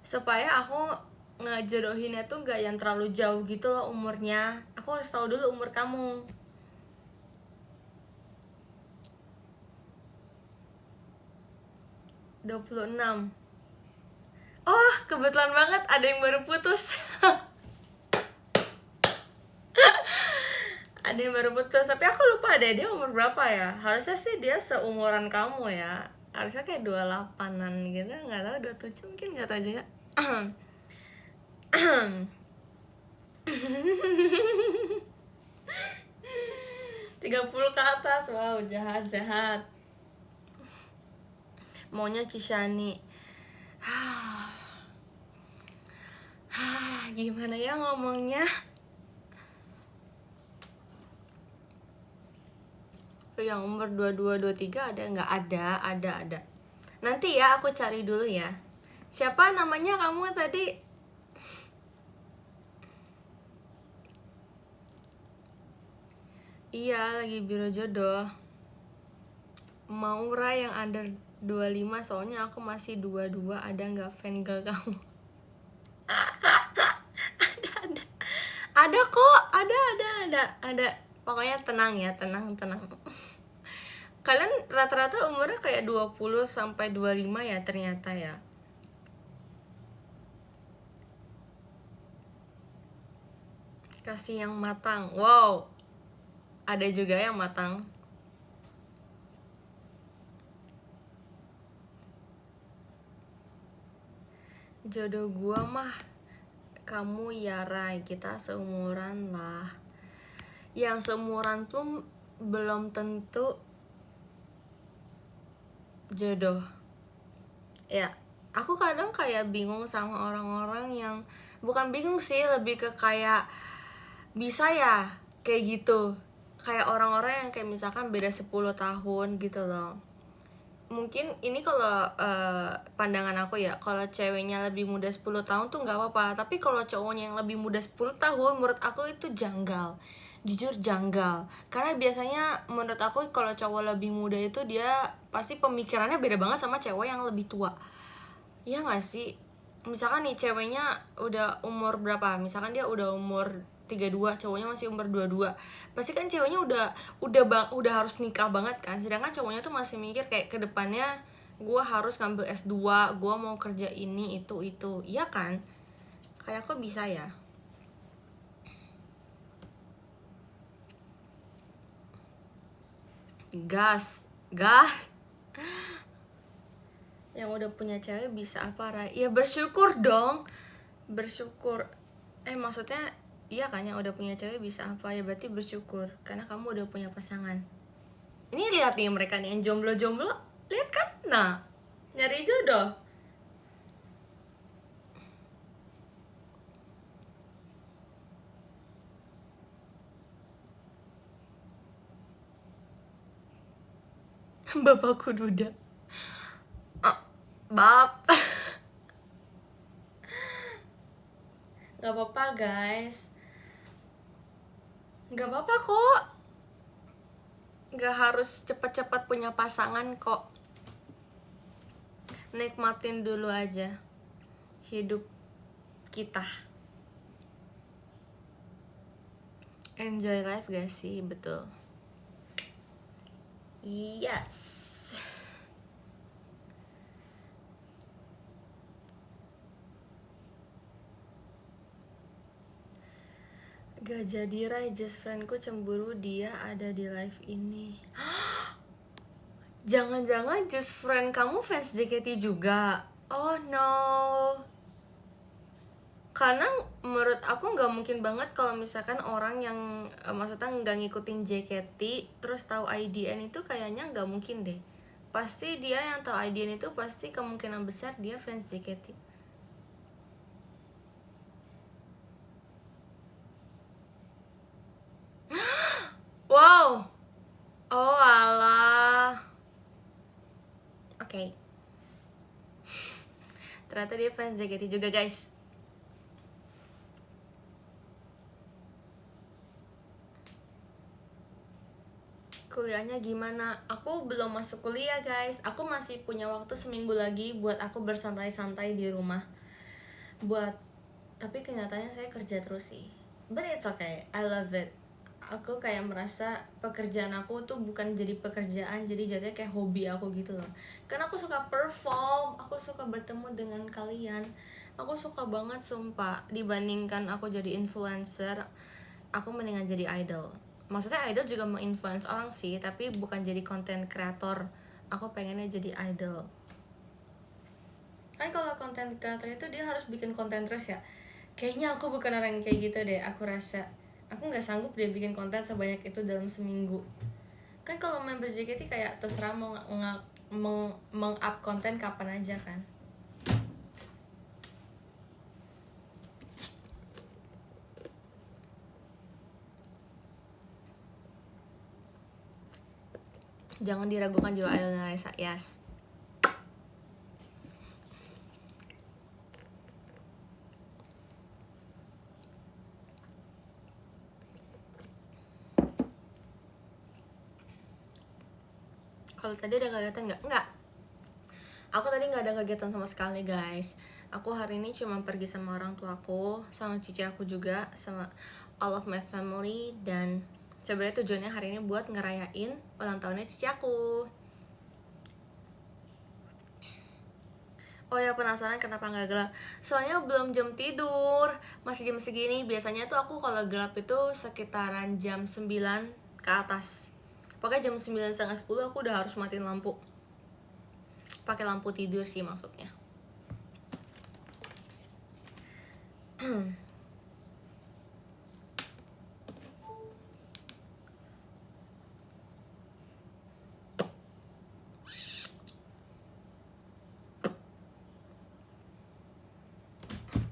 Speaker 1: Supaya aku ngejodohinnya tuh gak yang terlalu jauh gitu loh umurnya. Aku harus tahu dulu umur kamu. "26". Oh, kebetulan banget ada yang baru putus. Ada yang baru putus, tapi aku lupa deh dia umur berapa ya. Harusnya sih dia seumuran kamu ya. Harusnya kayak 28-an gitu, nggak tahu 27 mungkin, nggak tahu juga. 30 ke atas, wow jahat. Maunya Cishani. Gimana ya ngomongnya? Yang umur 22, 23 ada nggak? Ada. Nanti ya aku cari dulu ya. Siapa namanya kamu tadi? Iya, lagi biro jodoh. Mau Ra yang under 25, soalnya aku masih 22. Ada nggak fangirl kamu? Ada kok, ada. Pokoknya tenang ya, tenang. Kalian rata-rata umurnya kayak 20 sampai 25 ya ternyata ya. Kasih yang matang. Wow. Ada juga yang matang. Jodoh gua mah kamu ya Rai, kita seumuran lah. Yang seumuran tuh belum tentu jodoh. Ya, aku kadang kayak bingung sama orang-orang yang, bukan bingung sih, lebih ke kayak bisa ya kayak gitu. Kayak orang-orang yang kayak misalkan beda 10 tahun gitu loh. Mungkin ini kalau pandangan aku ya, kalau ceweknya lebih muda 10 tahun tuh nggak apa-apa, tapi kalau cowoknya yang lebih muda 10 tahun menurut aku itu janggal, jujur janggal. Karena biasanya menurut aku kalau cowok lebih muda itu dia pasti pemikirannya beda banget sama cewek yang lebih tua. Iya nggak sih? Misalkan nih ceweknya udah umur berapa, misalkan dia udah umur 32, cowoknya masih umur 22, pasti kan ceweknya udah harus nikah banget kan, sedangkan cowoknya tuh masih mikir kayak ke depannya gue harus ngambil S2, gue mau kerja ini itu, iya kan? Kayak kok bisa ya? Gas yang udah punya cewek bisa apa, Ray? Ya bersyukur dong, bersyukur. Maksudnya iya kan, yang udah punya cewek bisa apa ya, berarti bersyukur karena kamu udah punya pasangan. Ini lihat nih mereka nih yang jomblo, lihat kan? Nah, nyari jodoh. Bapakku duda. Bab. Gak apa-apa guys, gak apa-apa kok. Gak harus cepet-cepet punya pasangan kok. Nikmatin dulu aja hidup kita. Enjoy life gak sih? Betul. Yes. Gak jadi Rai, just friendku cemburu dia ada di live ini. Jangan-jangan just friend kamu fans JKT juga? Oh no. Karena menurut aku nggak mungkin banget kalau misalkan orang yang maksudnya nggak ngikutin JKT terus tahu IDN itu kayaknya nggak mungkin deh. Pasti dia yang tahu IDN itu pasti kemungkinan besar dia fans JKT. Wow. Oh alah. Oke. Ternyata dia fans JKT juga guys. Kuliahnya gimana? Aku belum masuk kuliah guys. Aku masih punya waktu seminggu lagi buat aku bersantai-santai di rumah. Tapi kenyataannya saya kerja terus sih. But it's okay, I love it. Aku kayak merasa pekerjaan aku tuh bukan jadi pekerjaan, jadi jadinya kayak hobi aku gitu loh. Karena aku suka perform, aku suka bertemu dengan kalian. Aku suka banget sumpah. Dibandingkan aku jadi influencer, aku mendingan jadi idol. Maksudnya idol juga menginfluence orang sih, tapi bukan jadi konten kreator. Aku pengennya jadi idol. Kan kalau konten kreator itu dia harus bikin konten terus ya. Kayaknya aku bukan orang yang kayak gitu deh, aku rasa. Aku nggak sanggup dia bikin konten sebanyak itu dalam seminggu. Kan kalau member JKT kayak terserah mau meng-up konten kapan aja kan. Jangan diragukan jiwa Ayana Raisa. Yes. Kalau tadi ada kegiatan nggak? Nggak. Aku tadi nggak ada kegiatan sama sekali guys. Aku hari ini cuma pergi sama orang tua aku, sama cici aku juga, sama all of my family. Dan sebenarnya tujuannya hari ini buat ngerayain ulang tahunnya cici aku. Oh ya, penasaran kenapa nggak gelap? Soalnya belum jam tidur, masih jam segini. Biasanya tuh aku kalau gelap itu sekitaran jam 9 ke atas. Pokoknya jam 9 setengah 10 aku udah harus matiin lampu. Pakai lampu tidur sih maksudnya.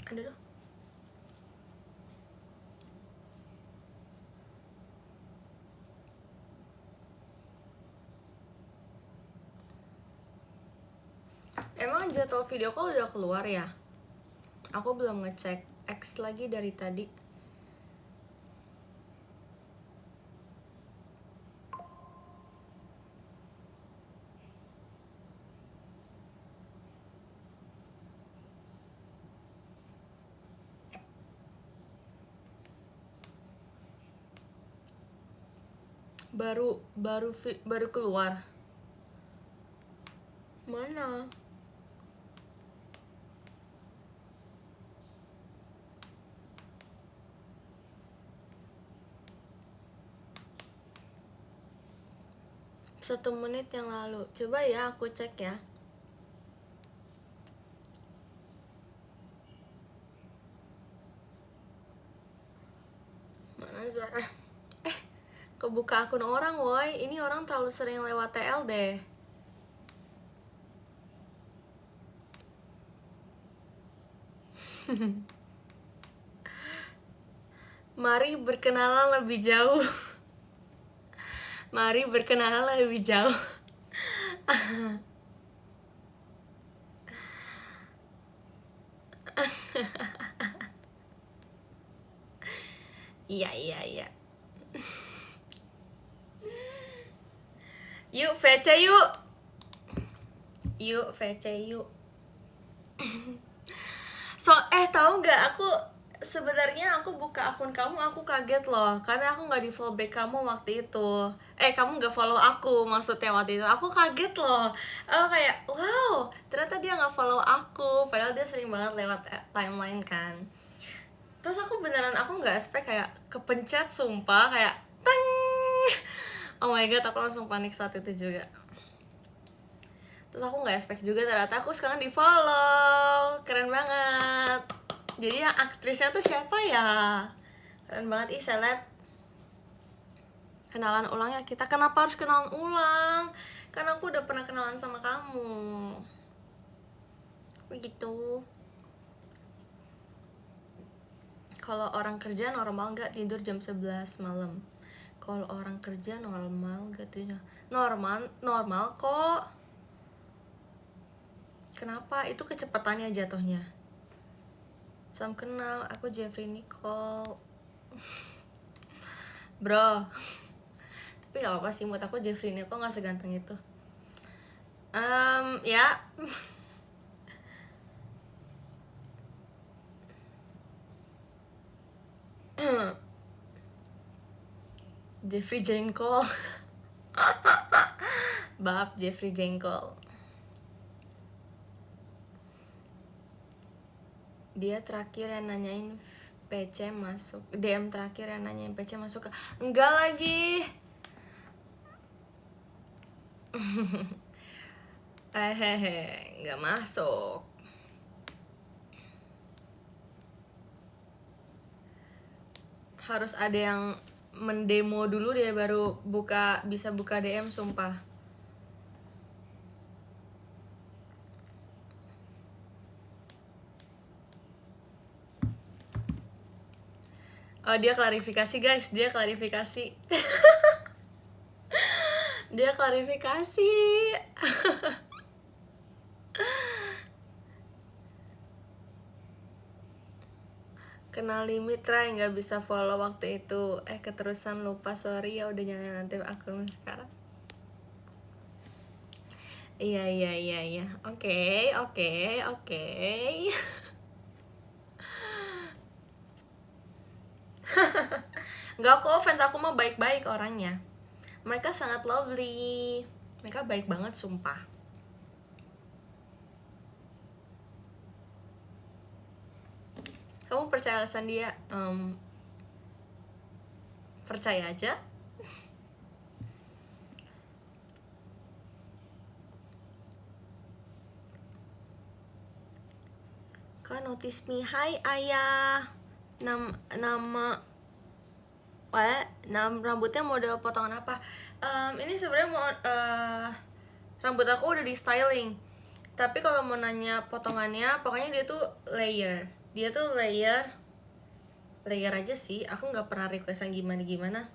Speaker 1: Aduh. Emang jadwal video call udah keluar ya? Aku belum ngecek X lagi dari tadi. Baru keluar. Mana? Satu menit yang lalu. Coba ya aku cek ya. Mana Zara? Kebuka akun orang woi. Ini orang terlalu sering lewat TL deh. Mari berkenalan lebih jauh. Mari berkenalan lebih jauh. Iya. Yuk VC yuk. Yuk VC yuk. Tahu nggak, aku sebenarnya aku buka akun kamu, aku kaget loh karena aku nggak di follow back kamu waktu itu. Kamu nggak follow aku maksudnya waktu itu. Aku kaget loh. Aku kayak wow, ternyata dia nggak follow aku. Padahal dia sering banget lewat timeline kan. Terus aku nggak expect, kayak kepencet sumpah, kayak teng. Oh my god, aku langsung panik saat itu juga. Terus aku nggak expect juga ternyata aku sekarang di follow. Keren banget. Jadi yang aktrisnya tuh siapa ya? Keren banget, seleb. Kenalan ulang ya kita. Kenapa harus kenalan ulang? Karena aku udah pernah kenalan sama kamu. Begitu. Kalau orang kerja normal nggak tidur jam 11 malam? Kalau orang kerja normal nggak tidur? Normal kok. Kenapa? Itu kecepatannya jatuhnya. Salam kenal, aku Jeffrey Nicole. Bro. Tapi gak apa-apa sih, menurut aku Jeffrey Nicole gak seganteng itu. Ya. Jeffrey Jengkol. Bab Jeffrey Jengkol. Dia terakhir yang nanyain PC masuk. DM terakhir yang nanyain PC masuk ke. Enggak lagi. Enggak masuk. Harus ada yang mendemo dulu dia baru bisa buka DM, sumpah. Oh, dia klarifikasi guys, dia klarifikasi. Dia klarifikasi. Kenal limit Ray, nggak bisa follow waktu itu. Keterusan lupa, sorry ya, udah nyalain nanti akun sekarang. Iya. Oke. Nggak kok, fans aku mah baik-baik orangnya. Mereka sangat lovely. Mereka baik banget, sumpah. Kamu percaya alasan dia? Percaya aja. Kan notice me, hai ayah. Nama rambutnya model potongan apa? Ini sebenarnya mau rambut aku udah di styling. Tapi kalau mau nanya potongannya, pokoknya dia tuh layer. Dia tuh layer aja sih. Aku nggak pernah request yang gimana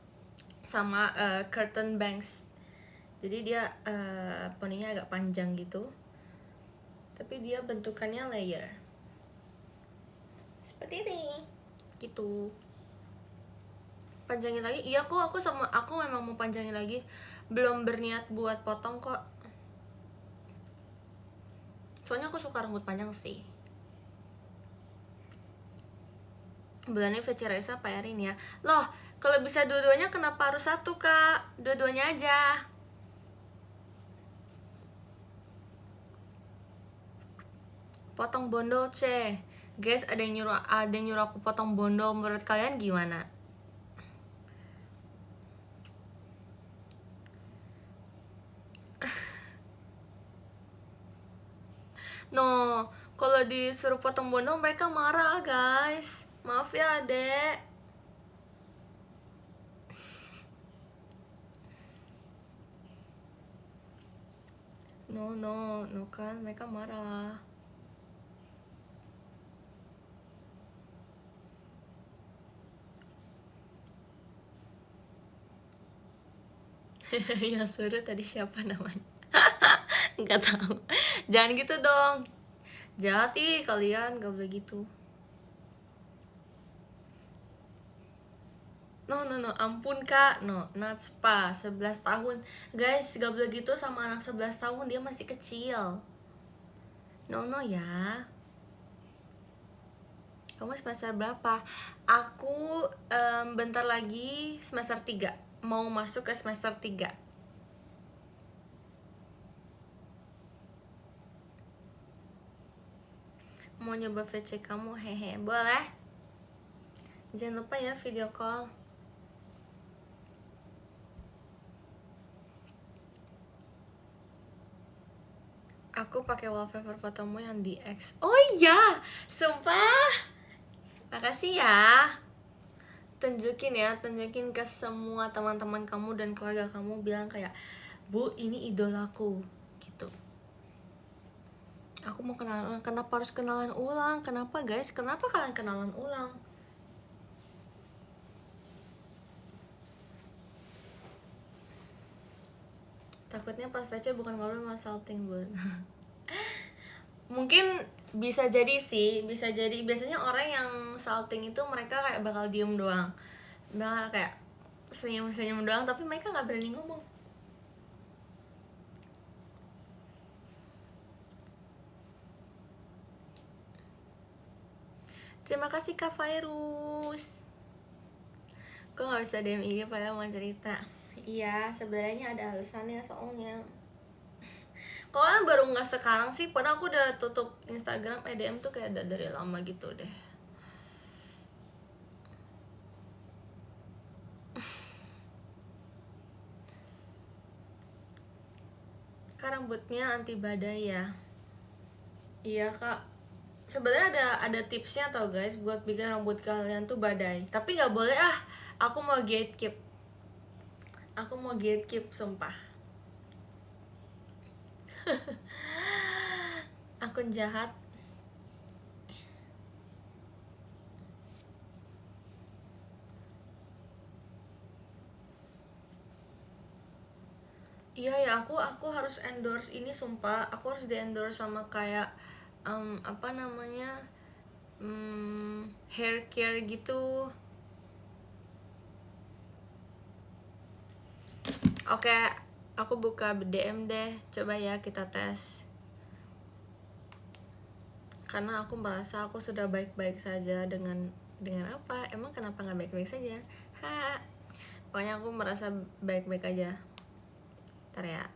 Speaker 1: sama curtain bangs. Jadi dia poninya agak panjang gitu. Tapi dia bentukannya layer. Seperti ini. Gitu. Panjangin lagi? Iya kok, aku memang mau panjangin lagi. Belum berniat buat potong kok. Soalnya aku suka rambut panjang sih. Bulannya VC Raisa bayarin ya. Loh, kalau bisa dua-duanya kenapa harus satu, Kak? Dua-duanya aja. Potong bondol, guys, ada yang nyuruh aku potong bondol. Menurut kalian gimana? No, kalau disuruh potong bondol mereka marah, guys. Maaf ya, Dek. No kan, mereka marah. Yang suruh tadi siapa namanya? Nggak tahu. Jangan gitu dong. Jahat kalian, gak boleh gitu. No, ampun Kak. No, not spa, 11 tahun. Guys, gak boleh gitu sama anak 11 tahun, dia masih kecil. No ya. Kamu semester berapa? Aku bentar lagi semester 3, mau masuk ke semester 3. Mau nyoba VC kamu? Hehe, boleh. Jangan lupa ya video call. Aku pakai wallpaper fotomu yang di X. Oh iya, sumpah. Makasih ya. Tunjukin ke semua teman-teman kamu dan keluarga kamu, bilang kayak, "Bu, ini idolaku." Gitu. Aku mau kenalan. Kenapa harus kenalan ulang? Kenapa guys? Kenapa kalian kenalan ulang? Takutnya pas VC bukan ngobrol malah salting, Bun. Mungkin bisa jadi sih, bisa jadi. Biasanya orang yang salting itu mereka kayak bakal diem doang, bakal kayak senyum-senyum doang, tapi mereka nggak berani ngomong. Terima kasih Kak Virus. Kok nggak bisa DM IG padahal mau cerita? Iya, sebenarnya ada alasannya soalnya. Kalau kan baru nggak sekarang sih, padahal aku udah tutup Instagram, DM tuh kayak dari lama gitu deh. Kak, rambutnya anti badai ya? Iya Kak, sebenarnya ada tipsnya tau guys, buat bikin rambut kalian tuh badai. Tapi nggak boleh aku mau gatekeep sumpah. Akun jahat. Iya ya, aku harus endorse ini sumpah. Aku harus di endorse sama kayak apa namanya, hair care gitu. Oke, aku buka DM deh, coba ya kita tes. Karena aku merasa aku sudah baik-baik saja dengan apa? Emang kenapa nggak baik-baik saja? Pokoknya aku merasa baik-baik aja. Ntar ya.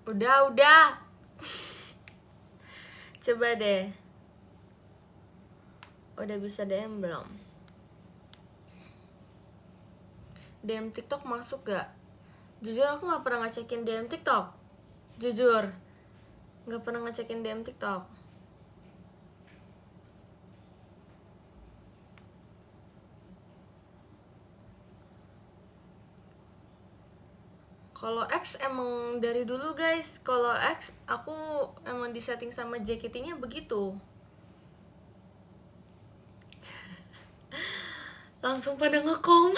Speaker 1: Udah. Coba deh. Udah bisa DM belum? DM TikTok masuk gak? Jujur aku gak pernah ngecekin DM TikTok. Jujur gak pernah ngecekin DM TikTok. Kalau X emang dari dulu guys. Kalau X aku emang disetting sama JKT-nya begitu. Langsung pada ngekom.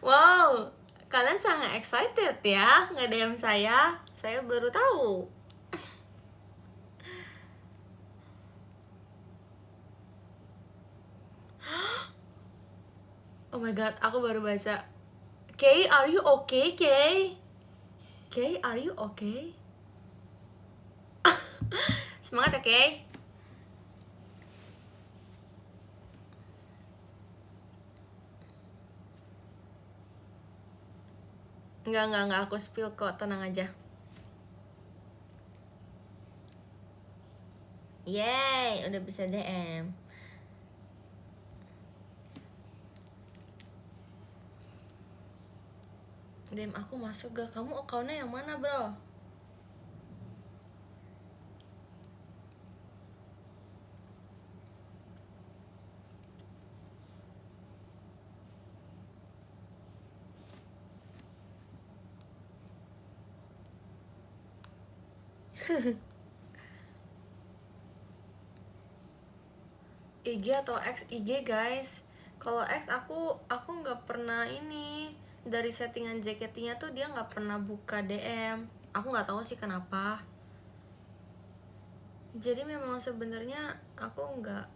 Speaker 1: Wow, kalian sangat excited ya nge-DM saya. Saya baru tahu. Oh my god, aku baru baca. Kay, are you okay, Kay? Kay, are you okay? Semangat ya, Kay. Enggak, aku spill kok, tenang aja. Yeay, udah bisa DM. DM aku masuk gak? Kamu accountnya yang mana, bro? IG atau X? IG guys. Kalau X aku nggak pernah ini, dari settingan JKT-nya tuh dia nggak pernah buka DM. Aku nggak tahu sih kenapa. Jadi memang sebenarnya aku nggak,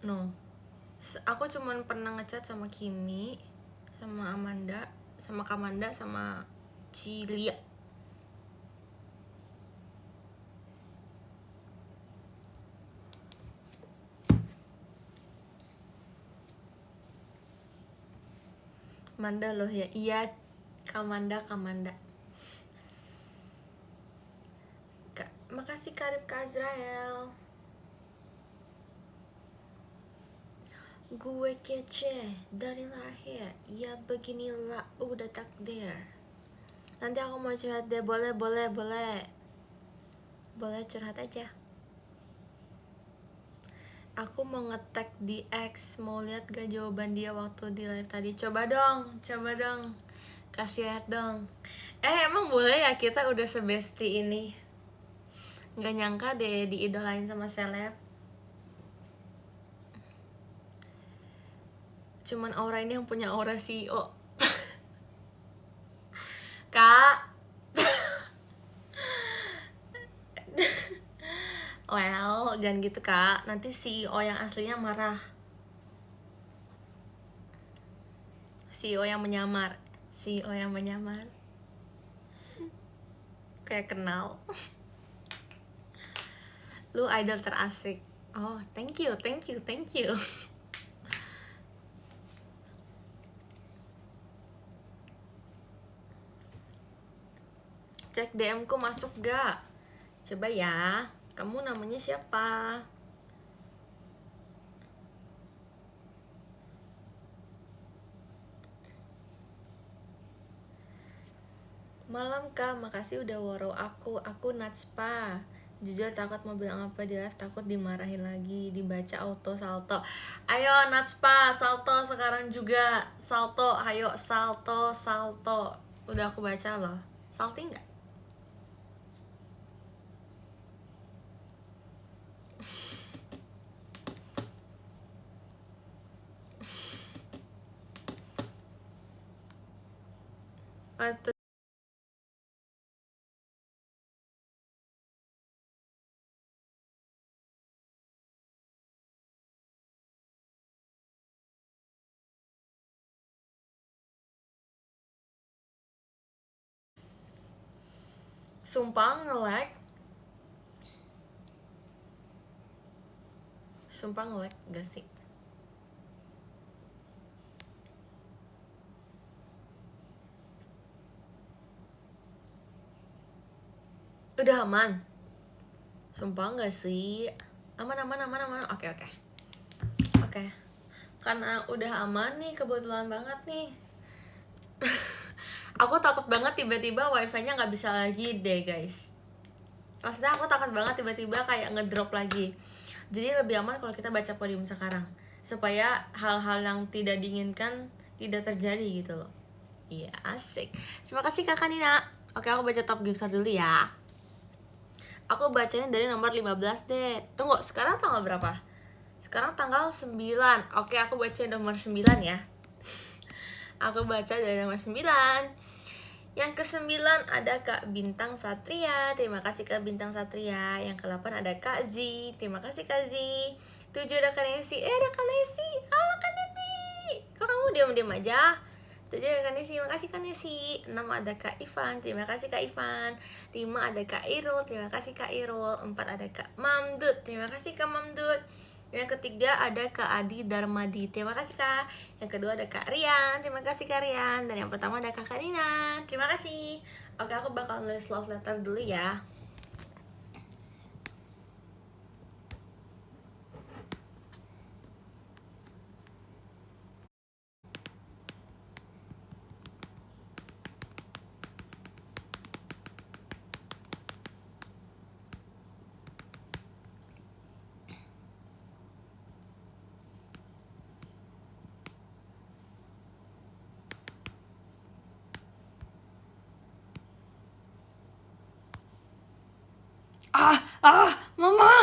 Speaker 1: no, aku cuman pernah ngechat sama Kimi, sama Amanda, sama Kamanda, sama Cilia. Manda loh ya, iya, Kamanda. Makasih Karib ke Azrael. Gue kece dari lahir, ya beginilah udah takdir. Nanti aku mau curhat deh, boleh curhat aja. Aku mau nge-tag di X, mau lihat gak jawaban dia waktu di live tadi. Coba dong, kasih lihat dong. Emang boleh ya kita udah sebesti ini? Nggak nyangka deh diidolain sama seleb. Cuman aura ini yang punya aura CEO. Kak. Well, jangan gitu kak, nanti CEO yang aslinya marah. CEO yang menyamar. Kayak kenal. Lu idol terasik. Oh, thank you. Cek DM ku masuk gak? Coba ya. Kamu namanya siapa? Malam kak, makasih udah waro aku. Aku Natspa. Jujur takut mau bilang apa di live, takut dimarahin lagi, dibaca auto salto. Ayo Natspa, salto sekarang juga. Salto, ayo salto. Udah aku baca loh. Salting nggak? Atau sumpah nge-lag gak sih? Udah aman? Sumpah gak sih? Aman. Oke. Karena udah aman nih, kebetulan banget nih. Aku takut banget tiba-tiba wifi-nya gak bisa lagi deh guys. Maksudnya aku takut banget tiba-tiba kayak ngedrop lagi. Jadi lebih aman kalau kita baca podium sekarang, supaya hal-hal yang tidak diinginkan tidak terjadi gitu loh. Iya, asik. Terima kasih kakak Nina. Oke, aku baca top gifter dulu ya. Aku bacanya dari nomor 15 deh. Tunggu, sekarang tanggal berapa? Sekarang tanggal 9. Oke, aku baca nomor 9 ya. Aku baca dari nomor 9. Yang ke-9 ada Kak Bintang Satria. Terima kasih Kak Bintang Satria. Yang ke-8 ada Kak Z. Terima kasih Kak Z. 7 ada Kak Nesi. Ada Kak Nesi. Halo Kak Nesi. Kok kamu diam-diam aja? 7 ada Kak Nesi. Makasih Kak Nesi. 6 ada Kak Ivan. Terima kasih Kak Ivan. 5 ada Kak Irul. Terima kasih Kak Irul. 4 ada Kak Mamdut. Terima kasih Kak Mamdut. Yang ketiga ada Kak Adi Darmadi. Terima kasih Kak. Yang kedua ada Kak Rian. Terima kasih Kak Rian. Dan yang pertama ada Kak Nina. Terima kasih. Oke, aku bakal nulis love letter dulu ya. Mama.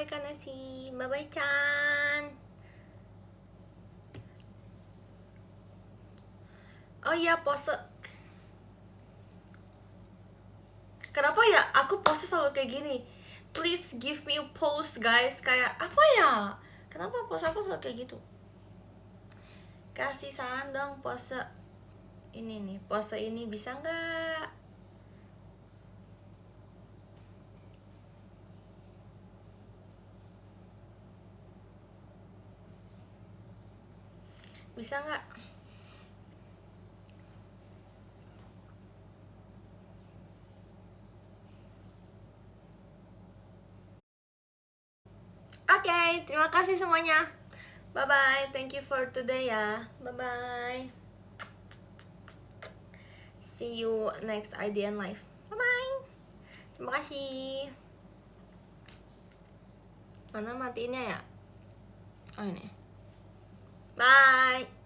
Speaker 1: bye Kanesi, bye bye Chan. Oh iya, pose. Kenapa ya aku pose selalu kayak gini? Please give me a pose guys. Kayak apa ya? Kenapa pose aku selalu kayak gitu? Kasih saran dong pose ini nih. Pose ini bisa nggak? Bisa nggak? Oke, terima kasih semuanya. Bye bye. Thank you for today ya. Bye bye. See you next IDN live. Bye bye. Terima kasih. Mana matiinnya ya? Oh ini. Bye.